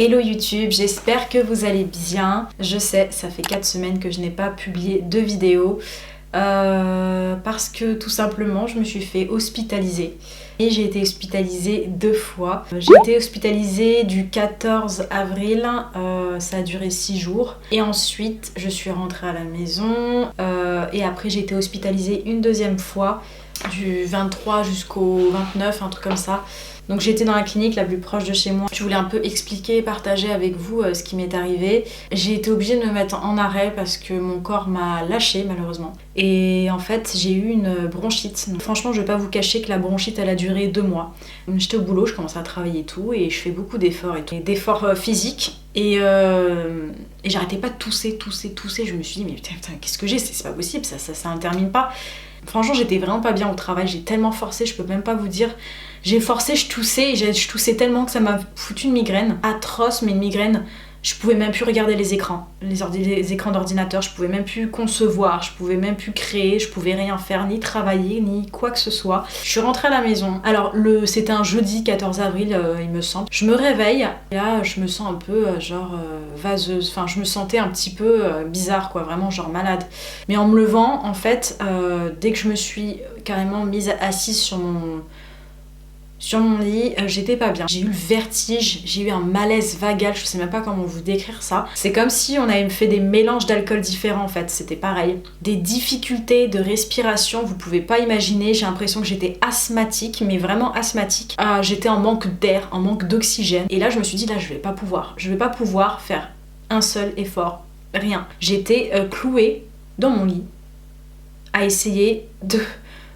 Hello YouTube, j'espère que vous allez bien. Je sais, ça fait 4 semaines que je n'ai pas publié de vidéo parce que tout simplement je me suis fait hospitaliser. Et j'ai été hospitalisée 2 fois. J'ai été hospitalisée du 14 avril, ça a duré 6 jours. Et ensuite je suis rentrée à la maison et après j'ai été hospitalisée une deuxième fois du 23 jusqu'au 29, un truc comme ça. Donc j'étais dans la clinique la plus proche de chez moi. Je voulais un peu expliquer, partager avec vous ce qui m'est arrivé. J'ai été obligée de me mettre en arrêt parce que mon corps m'a lâché malheureusement. Et en fait j'ai eu une bronchite. Donc, franchement je vais pas vous cacher que la bronchite elle a duré 2 mois. J'étais au boulot, je commençais à travailler et tout et je fais beaucoup d'efforts et tout. D'efforts physiques. Et j'arrêtais pas de tousser. Je me suis dit mais putain qu'est-ce que j'ai, c'est pas possible, ça ne termine pas. Franchement j'étais vraiment pas bien au travail, j'ai tellement forcé, je peux même pas vous dire. J'ai forcé, je toussais, je toussais tellement que ça m'a foutu une migraine atroce, mais une migraine, je pouvais même plus regarder les écrans, les écrans d'ordinateur, je pouvais même plus concevoir, je pouvais même plus créer, je pouvais rien faire, ni travailler, ni quoi que ce soit. Je suis rentrée à la maison, alors c'était un jeudi 14 avril il me semble. Je me réveille, et là je me sens un peu vaseuse, enfin je me sentais un petit peu bizarre quoi, vraiment genre malade. Mais en me levant en fait, dès que je me suis carrément mise assise sur mon lit, j'étais pas bien. J'ai eu le vertige, j'ai eu un malaise vagal, je sais même pas comment vous décrire ça. C'est comme si on avait fait des mélanges d'alcool différents en fait, c'était pareil. Des difficultés de respiration, vous pouvez pas imaginer, j'ai l'impression que j'étais asthmatique, mais vraiment asthmatique. J'étais en manque d'air, en manque d'oxygène. Et là je me suis dit, là je vais pas pouvoir faire un seul effort, rien. J'étais clouée dans mon lit à essayer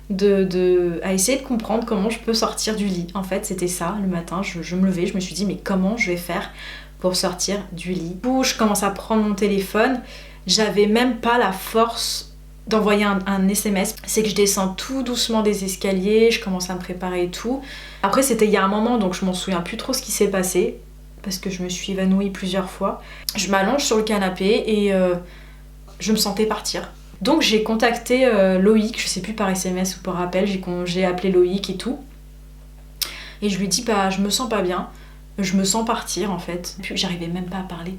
à essayer de comprendre comment je peux sortir du lit. En fait c'était ça, le matin je me levais, je me suis dit mais comment je vais faire pour sortir du lit. Du coup je commence à prendre mon téléphone, j'avais même pas la force d'envoyer un SMS. C'est que je descends tout doucement des escaliers, je commence à me préparer et tout. Après c'était il y a un moment donc je m'en souviens plus trop ce qui s'est passé parce que je me suis évanouie plusieurs fois. Je m'allonge sur le canapé et je me sentais partir. Donc j'ai contacté Loïc, je sais plus par SMS ou par appel, j'ai appelé Loïc et tout. Et je lui ai dit bah je me sens pas bien, je me sens partir en fait. Puis j'arrivais même pas à parler.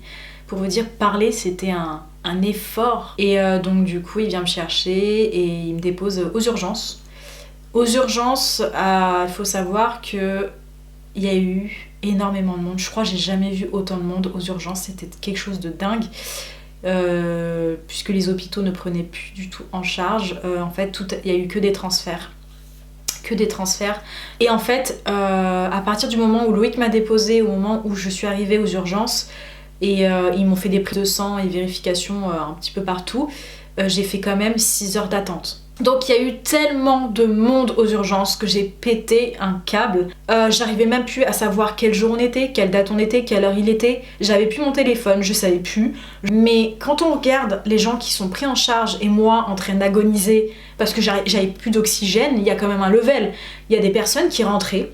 Pour vous dire, parler c'était un effort. Et donc du coup il vient me chercher et il me dépose aux urgences. Aux urgences, il faut savoir que il y a eu énormément de monde. Je crois que j'ai jamais vu autant de monde aux urgences, c'était quelque chose de dingue. Puisque les hôpitaux ne prenaient plus du tout en charge, en fait il n'y a eu que des transferts. Et en fait à partir du moment où Loïc m'a déposé, au moment où je suis arrivée aux urgences et ils m'ont fait des prises de sang et vérifications un petit peu partout, j'ai fait quand même 6 heures d'attente. Donc il y a eu tellement de monde aux urgences que j'ai pété un câble. J'arrivais même plus à savoir quel jour on était, quelle date on était, quelle heure il était. J'avais plus mon téléphone, je savais plus. Mais quand on regarde les gens qui sont pris en charge et moi en train d'agoniser parce que j'avais plus d'oxygène, il y a quand même un level. Il y a des personnes qui rentraient.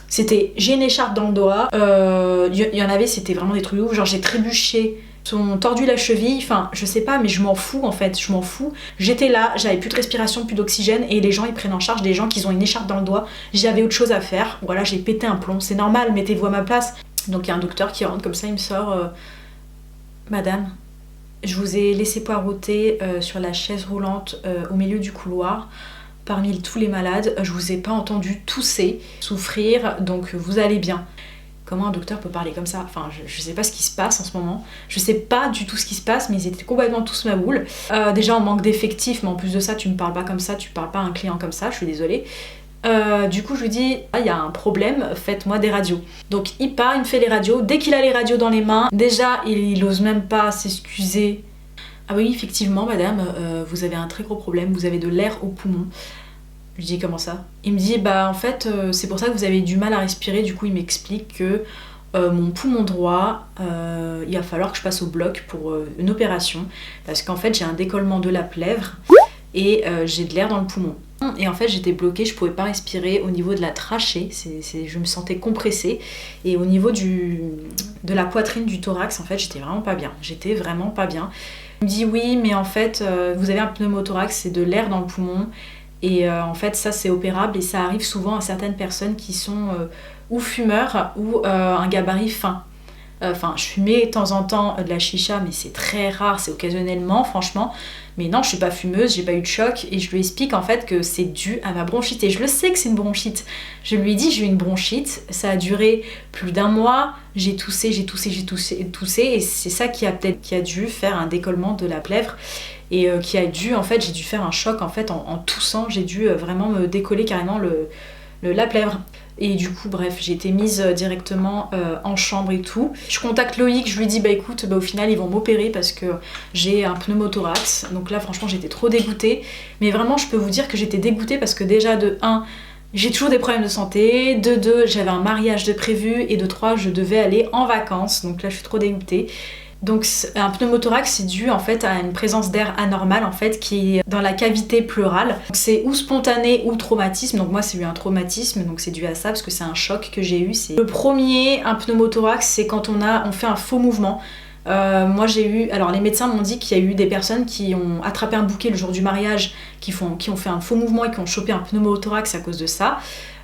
C'était j'ai une écharpe dans le doigt. Il y en avait, c'était vraiment des trucs ouf. Genre j'ai trébuché. Sont tordu la cheville, enfin je sais pas mais je m'en fous en fait, je m'en fous. J'étais là, j'avais plus de respiration, plus d'oxygène et les gens ils prennent en charge des gens qui ont une écharpe dans le doigt. J'avais autre chose à faire, voilà j'ai pété un plomb, c'est normal, mettez-vous à ma place. Donc il y a un docteur qui rentre comme ça, il me sort Madame, je vous ai laissé poireauter sur la chaise roulante au milieu du couloir. Parmi tous les malades, je vous ai pas entendu tousser, souffrir, donc vous allez bien. Comment un docteur peut parler comme ça? Enfin, je sais pas ce qui se passe en ce moment. Je sais pas du tout ce qui se passe, mais ils étaient complètement tous ma boule. Déjà, on manque d'effectifs, mais en plus de ça, tu me parles pas comme ça, tu parles pas à un client comme ça, je suis désolée. Du coup, je lui dis, il y a un problème, faites-moi des radios. Donc, il part, il me fait les radios. Dès qu'il a les radios dans les mains, déjà, il ose même pas s'excuser. Ah oui, effectivement, madame, vous avez un très gros problème, vous avez de l'air au poumon. Je lui dis comment ça? Il me dit bah en fait c'est pour ça que vous avez du mal à respirer. Du coup il m'explique que mon poumon droit il va falloir que je passe au bloc pour une opération parce qu'en fait j'ai un décollement de la plèvre et j'ai de l'air dans le poumon. Et en fait j'étais bloquée, je pouvais pas respirer au niveau de la trachée, je me sentais compressée et au niveau de la poitrine, du thorax en fait j'étais vraiment pas bien. Il me dit oui mais en fait vous avez un pneumothorax, c'est de l'air dans le poumon. Et en fait ça c'est opérable et ça arrive souvent à certaines personnes qui sont ou fumeurs ou un gabarit fin. Enfin, je fumais de temps en temps de la chicha, mais c'est très rare, c'est occasionnellement, franchement. Mais non, je suis pas fumeuse, j'ai pas eu de choc. Et je lui explique en fait que c'est dû à ma bronchite. Et je le sais que c'est une bronchite. Je lui ai dit, j'ai eu une bronchite, ça a duré plus d'1 mois. J'ai toussé. Et c'est ça qui a dû faire un décollement de la plèvre. Et qui a dû, en fait, j'ai dû faire un choc en fait en toussant. J'ai dû vraiment me décoller carrément la plèvre. Et du coup, bref, j'ai été mise directement en chambre et tout. Je contacte Loïc, je lui dis, bah écoute, au final, ils vont m'opérer parce que j'ai un pneumothorax. Donc là, franchement, j'étais trop dégoûtée. Mais vraiment, je peux vous dire que j'étais dégoûtée parce que déjà, de 1, j'ai toujours des problèmes de santé. De 2, j'avais un mariage de prévu. Et de 3, je devais aller en vacances. Donc là, je suis trop dégoûtée. Donc un pneumothorax, c'est dû en fait à une présence d'air anormale en fait qui est dans la cavité pleurale. C'est ou spontané ou traumatisme. Donc moi c'est eu un traumatisme, donc c'est dû à ça parce que c'est un choc que j'ai eu. Le premier, un pneumothorax, c'est quand on fait un faux mouvement. Moi j'ai eu, alors les médecins m'ont dit qu'il y a eu des personnes qui ont attrapé un bouquet le jour du mariage, qui ont fait un faux mouvement et qui ont chopé un pneumothorax à cause de ça.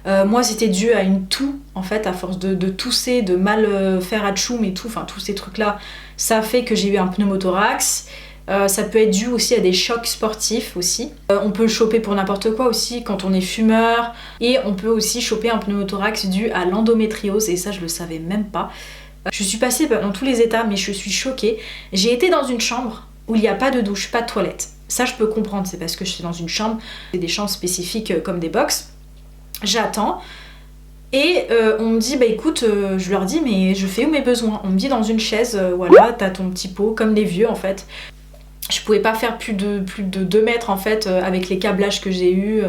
Moi c'était dû à une toux en fait, à force de tousser, de mal faire atchoum et tout, enfin tous ces trucs là, ça fait que j'ai eu un pneumothorax. Ça peut être dû aussi à des chocs sportifs aussi. On peut le choper pour n'importe quoi aussi quand on est fumeur, et on peut aussi choper un pneumothorax dû à l'endométriose, et ça je le savais même pas. Je suis passée dans tous les états, mais je suis choquée. J'ai été dans une chambre où il n'y a pas de douche, pas de toilette. Ça je peux comprendre, c'est parce que je suis dans une chambre, c'est des chambres spécifiques comme des box. J'attends et on me dit bah écoute, je leur dis mais je fais où mes besoins. On me dit dans une chaise, voilà, t'as ton petit pot comme les vieux en fait. Je pouvais pas faire plus de 2 mètres en fait avec les câblages que j'ai eu.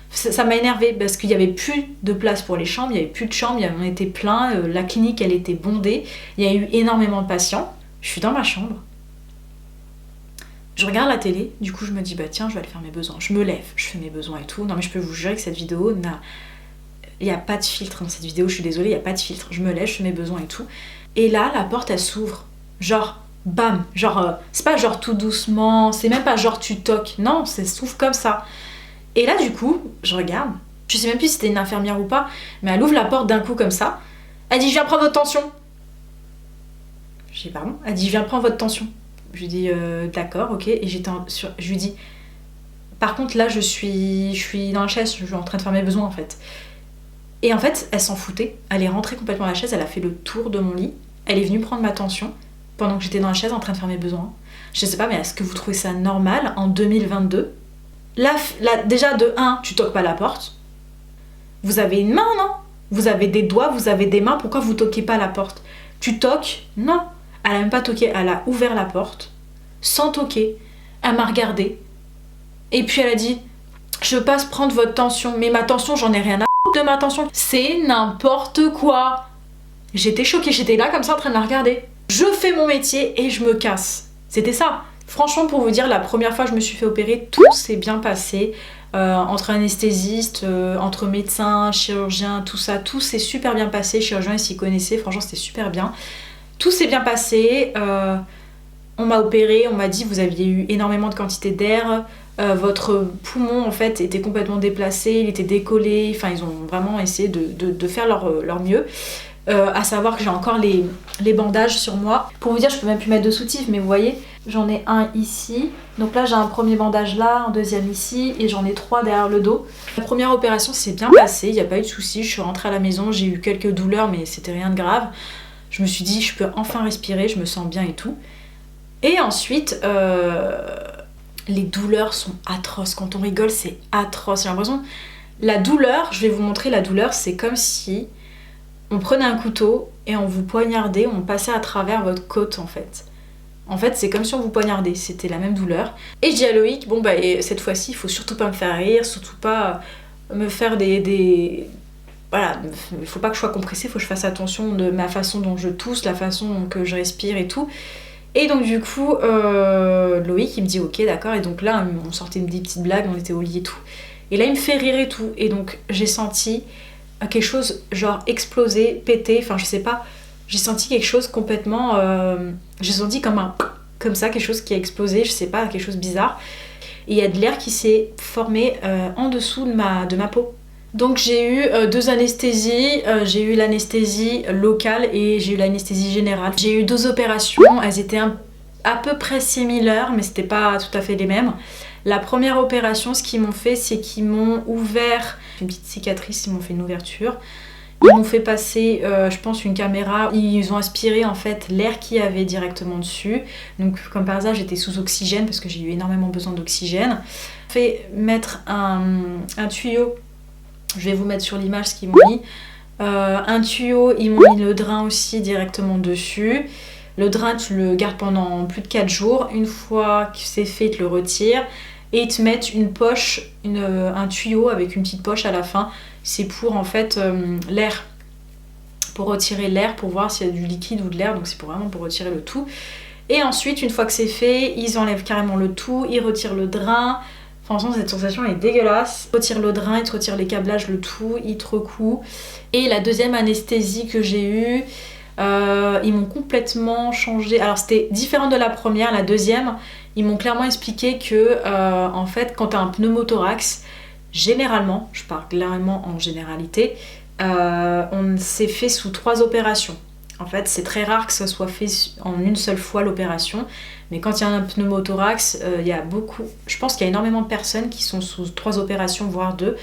Ça m'a énervée parce qu'il y avait plus de place pour les chambres, il y avait plus de chambres, on était plein, la clinique elle était bondée, il y a eu énormément de patients. Je suis dans ma chambre. Je regarde la télé, du coup je me dis bah tiens je vais aller faire mes besoins. Je me lève, je fais mes besoins et tout. Non mais je peux vous jurer que cette vidéo il n'y a pas de filtre dans cette vidéo, je suis désolée, il n'y a pas de filtre. Je me lève, je fais mes besoins et tout. Et là la porte elle s'ouvre, genre bam, genre c'est pas genre tout doucement, c'est même pas genre tu toques, non, ça s'ouvre comme ça. Et là du coup, je regarde, je sais même plus si c'était une infirmière ou pas, mais elle ouvre la porte d'un coup comme ça. Elle dit je viens prendre votre tension. Je dis pardon. Elle dit je viens prendre votre tension. Je lui dis d'accord, ok. Et je lui dis par contre là je suis dans la chaise, je suis en train de faire mes besoins en fait. Et en fait elle s'en foutait, elle est rentrée complètement dans la chaise, elle a fait le tour de mon lit, elle est venue prendre ma tension pendant que j'étais dans la chaise en train de faire mes besoins. Je sais pas, mais est-ce que vous trouvez ça normal en 2022 ? Là, déjà de 1, tu toques pas la porte. Vous avez une main, non ? Vous avez des doigts, vous avez des mains, pourquoi vous toquez pas la porte ? Tu toques ? Non. Elle a même pas toqué, elle a ouvert la porte, sans toquer. Elle m'a regardée. Et puis elle a dit, je passe prendre votre tension. Mais ma tension, j'en ai rien à foutre de ma tension. C'est n'importe quoi. J'étais choquée, j'étais là comme ça en train de la regarder. Je fais mon métier et je me casse. C'était ça. Franchement, pour vous dire, la première fois que je me suis fait opérer, tout s'est bien passé. Entre anesthésistes, entre médecins, chirurgiens, tout ça, tout s'est super bien passé. Chirurgien, ils s'y connaissaient, franchement, c'était super bien. Tout s'est bien passé. On m'a opéré, on m'a dit vous aviez eu énormément de quantité d'air. Votre poumon, en fait, était complètement déplacé, il était décollé. Enfin, ils ont vraiment essayé de faire leur mieux. À savoir que j'ai encore les bandages sur moi. Pour vous dire, je peux même plus mettre de soutif, mais vous voyez, j'en ai un ici. Donc là, j'ai un premier bandage là, un deuxième ici, et j'en ai 3 derrière le dos. La première opération s'est bien passée, il n'y a pas eu de soucis. Je suis rentrée à la maison, j'ai eu quelques douleurs, mais c'était rien de grave. Je me suis dit, je peux enfin respirer, je me sens bien et tout. Et ensuite, les douleurs sont atroces. Quand on rigole, c'est atroce. J'ai l'impression... La douleur, je vais vous montrer la douleur, c'est comme si... on prenait un couteau et on vous poignardait, on passait à travers votre côte en fait. En fait, c'est comme si on vous poignardait, c'était la même douleur. Et je dis à Loïc, bon bah cette fois-ci, il faut surtout pas me faire rire, surtout pas me faire des... Voilà, il faut pas que je sois compressée, il faut que je fasse attention de ma façon dont je tousse, la façon que je respire et tout. Et donc du coup, Loïc il me dit ok d'accord, et donc là on sortait des petites blagues, on était au lit et tout. Et là il me fait rire et tout, et donc j'ai senti... quelque chose genre explosé, pété, enfin je sais pas, j'ai senti quelque chose complètement, j'ai senti comme ça, quelque chose qui a explosé, je sais pas, quelque chose bizarre, et il y a de l'air qui s'est formé en dessous de ma peau, Donc j'ai eu deux anesthésies, j'ai eu l'anesthésie locale et j'ai eu l'anesthésie générale. J'ai eu deux opérations, elles étaient à peu près similaires mais c'était pas tout à fait les mêmes. La première opération, ce qu'ils m'ont fait, c'est qu'ils m'ont ouvert une petite cicatrice, ils m'ont fait une ouverture. Ils m'ont fait passer, je pense, une caméra. Ils ont aspiré en fait l'air qu'il y avait directement dessus. Donc comme par hasard, j'étais sous oxygène parce que j'ai eu énormément besoin d'oxygène. Ils m'ont fait mettre un tuyau. Je vais vous mettre sur l'image ce qu'ils m'ont mis. Un tuyau, ils m'ont mis le drain aussi directement dessus. Le drain, tu le gardes pendant plus de 4 jours. Une fois que c'est fait, ils te le retirent. Et ils te mettent une poche, un tuyau avec une petite poche à la fin. C'est pour en fait l'air. Pour retirer l'air, pour voir s'il y a du liquide ou de l'air. Donc c'est vraiment pour retirer le tout. Et ensuite, une fois que c'est fait, ils enlèvent carrément le tout. Ils retirent le drain. Franchement, cette sensation est dégueulasse. Ils retirent le drain, ils te retirent les câblages, le tout. Ils te recouent. Et la deuxième anesthésie que j'ai eue, ils m'ont complètement changé. Alors c'était différent de la première. La deuxième, ils m'ont clairement expliqué que en fait quand tu as un pneumothorax, généralement, je parle clairement en généralité, on s'est fait sous 3 opérations. En fait c'est très rare que ça soit fait en une seule fois l'opération, mais quand il y a un pneumothorax, il y a beaucoup, je pense qu'il y a énormément de personnes qui sont sous 3 opérations voire 2.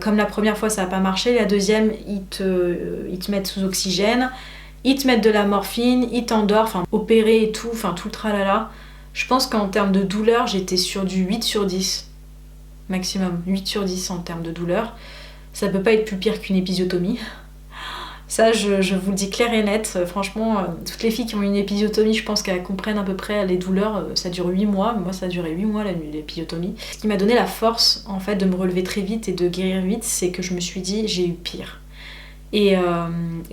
Comme la première fois ça n'a pas marché, la deuxième ils te mettent sous oxygène, ils te mettent de la morphine, ils t'endorment, enfin opéré et tout, enfin tout le tralala. Je pense qu'en termes de douleur, j'étais sur du 8 sur 10. Maximum, 8 sur 10 en termes de douleur. Ça peut pas être plus pire qu'une épisiotomie. Ça, je vous le dis clair et net. Franchement, toutes les filles qui ont une épisiotomie, je pense qu'elles comprennent à peu près les douleurs. Ça dure 8 mois. Moi, ça a duré 8 mois l'épisiotomie. Ce qui m'a donné la force, en fait, de me relever très vite et de guérir vite, c'est que je me suis dit, j'ai eu pire. Et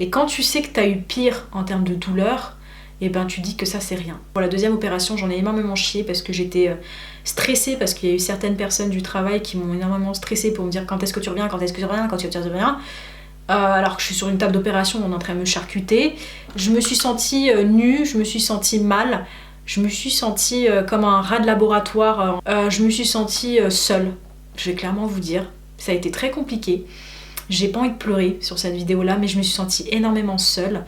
quand tu sais que t'as eu pire en termes de douleur, et ben tu dis que ça c'est rien. Pour la deuxième opération, j'en ai énormément chié parce que j'étais stressée, parce qu'il y a eu certaines personnes du travail qui m'ont énormément stressée pour me dire quand est-ce que tu reviens, quand est-ce que tu reviens, quand tu reviens. Alors que je suis sur une table d'opération, on est en train de me charcuter. Je me suis sentie nue, je me suis sentie mal, je me suis sentie comme un rat de laboratoire, je me suis sentie seule. Je vais clairement vous dire, ça a été très compliqué. J'ai pas envie de pleurer sur cette vidéo là, mais je me suis sentie énormément seule.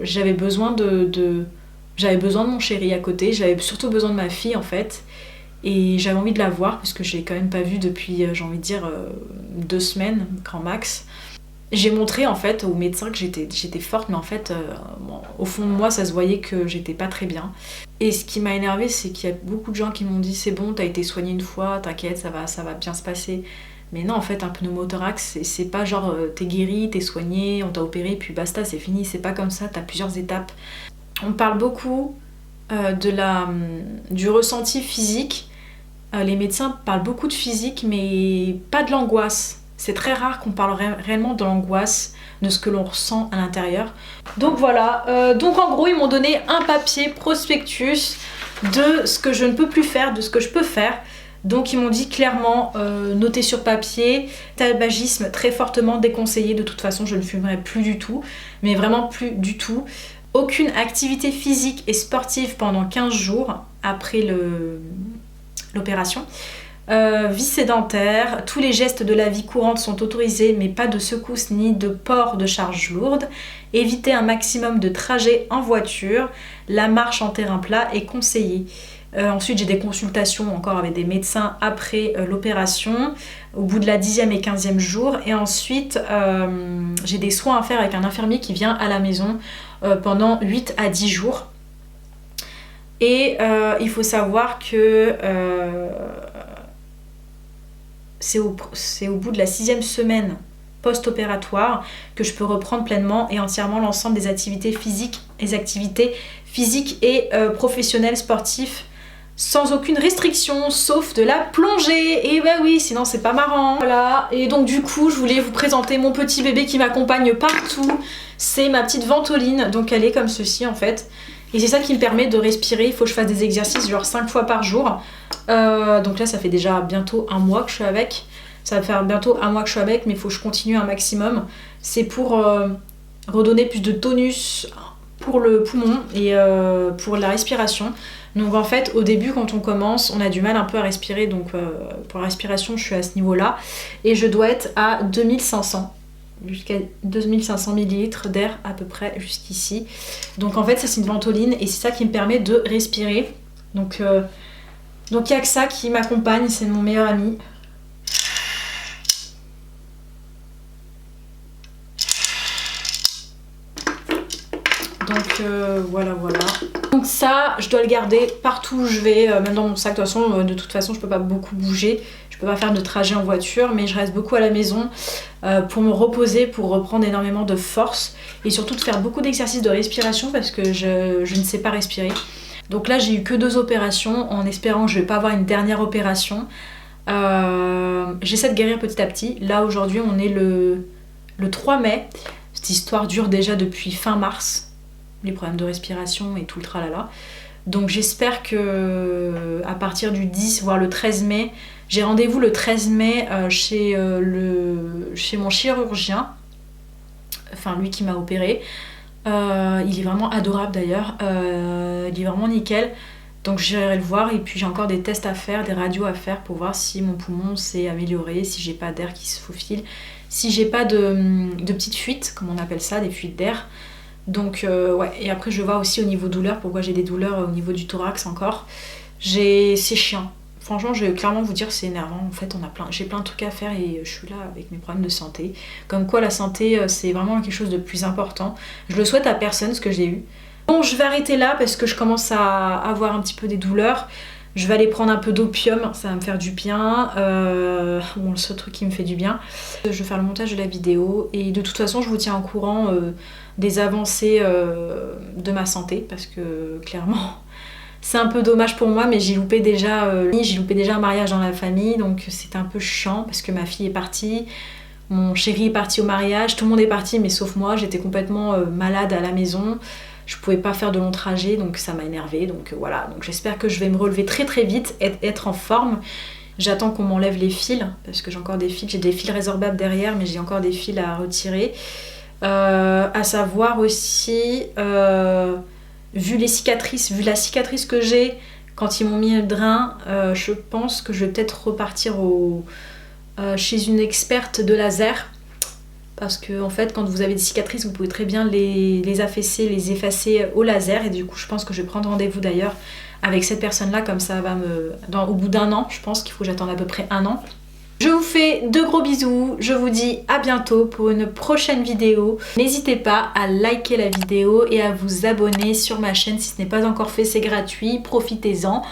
J'avais besoin j'avais besoin de mon chéri à côté, j'avais surtout besoin de ma fille en fait, et j'avais envie de la voir parce que je l'ai quand même pas vue depuis, j'ai envie de dire, 2 semaines, grand max. J'ai montré en fait au médecin que j'étais forte, mais en fait bon, au fond de moi ça se voyait que j'étais pas très bien. Et ce qui m'a énervée, c'est qu'il y a beaucoup de gens qui m'ont dit c'est bon, t'as été soignée une fois, t'inquiète, ça va bien se passer. Mais non, en fait, un pneumothorax, c'est pas genre t'es guéri, t'es soigné, on t'a opéré, puis basta, c'est fini. C'est pas comme ça, t'as plusieurs étapes. On parle beaucoup du ressenti physique. Les médecins parlent beaucoup de physique, mais pas de l'angoisse. C'est très rare qu'on parle réellement de l'angoisse, de ce que l'on ressent à l'intérieur. Donc voilà, donc en gros, ils m'ont donné un papier prospectus de ce que je ne peux plus faire, de ce que je peux faire. Donc ils m'ont dit clairement, noter sur papier, tabagisme très fortement déconseillé, de toute façon je ne fumerai plus du tout, mais vraiment plus du tout. Aucune activité physique et sportive pendant 15 jours après l'opération. Vie sédentaire, tous les gestes de la vie courante sont autorisés, mais pas de secousses ni de port de charges lourdes. Éviter un maximum de trajets en voiture, la marche en terrain plat est conseillée. Ensuite j'ai des consultations encore avec des médecins après l'opération au bout de la 10e et 15e jour, et ensuite j'ai des soins à faire avec un infirmier qui vient à la maison pendant 8 à 10 jours. Et il faut savoir que c'est au bout de la 6e semaine post-opératoire que je peux reprendre pleinement et entièrement l'ensemble des activités physiques et professionnelles sportives sans aucune restriction, sauf de la plongée. Et bah oui, sinon c'est pas marrant. Voilà, et donc du coup, je voulais vous présenter mon petit bébé qui m'accompagne partout. C'est ma petite ventoline, donc elle est comme ceci en fait. Et c'est ça qui me permet de respirer. Il faut que je fasse des exercices genre 5 fois par jour. Donc là, ça fait déjà bientôt 1 mois que je suis avec. Ça va faire bientôt 1 mois que je suis avec, mais il faut que je continue un maximum. C'est pour redonner plus de tonus pour le poumon et pour la respiration. Donc en fait au début quand on commence on a du mal un peu à respirer, donc pour la respiration je suis à ce niveau là et je dois être à 2500 jusqu'à 2500 ml d'air à peu près jusqu'ici. Donc en fait ça c'est une ventoline et c'est ça qui me permet de respirer. Donc il n'y a que ça qui m'accompagne, c'est mon meilleur ami. Donc voilà. Donc ça, je dois le garder partout où je vais, même dans mon sac. De toute façon, je peux pas beaucoup bouger. Je peux pas faire de trajet en voiture, mais je reste beaucoup à la maison pour me reposer, pour reprendre énormément de force et surtout de faire beaucoup d'exercices de respiration parce que je ne sais pas respirer. Donc là, j'ai eu que 2 opérations en espérant que je vais pas avoir une dernière opération. J'essaie de guérir petit à petit. Là, aujourd'hui, on est le 3 mai. Cette histoire dure déjà depuis fin mars. Les problèmes de respiration et tout le tralala. Donc j'espère que à partir du 10 voire le 13 mai, j'ai rendez-vous le 13 mai chez mon chirurgien, enfin lui qui m'a opéré. Il est vraiment adorable d'ailleurs, il est vraiment nickel. Donc j'irai le voir et puis j'ai encore des tests à faire, des radios à faire pour voir si mon poumon s'est amélioré, si j'ai pas d'air qui se faufile, si j'ai pas de petites fuites, comme on appelle ça, des fuites d'air. Donc ouais, et après je vais voir aussi au niveau douleur, pourquoi j'ai des douleurs au niveau du thorax encore. C'est chiant. Franchement, je vais clairement vous dire, c'est énervant. En fait, j'ai plein de trucs à faire et je suis là avec mes problèmes de santé. Comme quoi, la santé, c'est vraiment quelque chose de plus important. Je le souhaite à personne, ce que j'ai eu. Bon, je vais arrêter là parce que je commence à avoir un petit peu des douleurs. Je vais aller prendre un peu d'opium, ça va me faire du bien. Bon, le seul truc qui me fait du bien. Je vais faire le montage de la vidéo et de toute façon, je vous tiens au courant des avancées de ma santé parce que clairement... C'est un peu dommage pour moi, mais j'ai loupé déjà un mariage dans la famille, donc c'était un peu chiant parce que ma fille est partie, mon chéri est parti au mariage, tout le monde est parti, mais sauf moi, j'étais complètement malade à la maison, je pouvais pas faire de longs trajets, donc ça m'a énervée, donc voilà. Donc j'espère que je vais me relever très très vite, être en forme. J'attends qu'on m'enlève les fils, parce que j'ai encore des fils, j'ai des fils résorbables derrière, mais j'ai encore des fils à retirer. À savoir aussi... vu la cicatrice que j'ai quand ils m'ont mis le drain, je pense que je vais peut-être repartir chez une experte de laser. Parce que en fait, quand vous avez des cicatrices, vous pouvez très bien les affaisser, les effacer au laser. Et du coup, je pense que je vais prendre rendez-vous d'ailleurs avec cette personne-là. Comme ça va au bout d'1 an, je pense qu'il faut que j'attende à peu près 1 an. Je vous fais de gros bisous, je vous dis à bientôt pour une prochaine vidéo. N'hésitez pas à liker la vidéo et à vous abonner sur ma chaîne si ce n'est pas encore fait, c'est gratuit, profitez-en.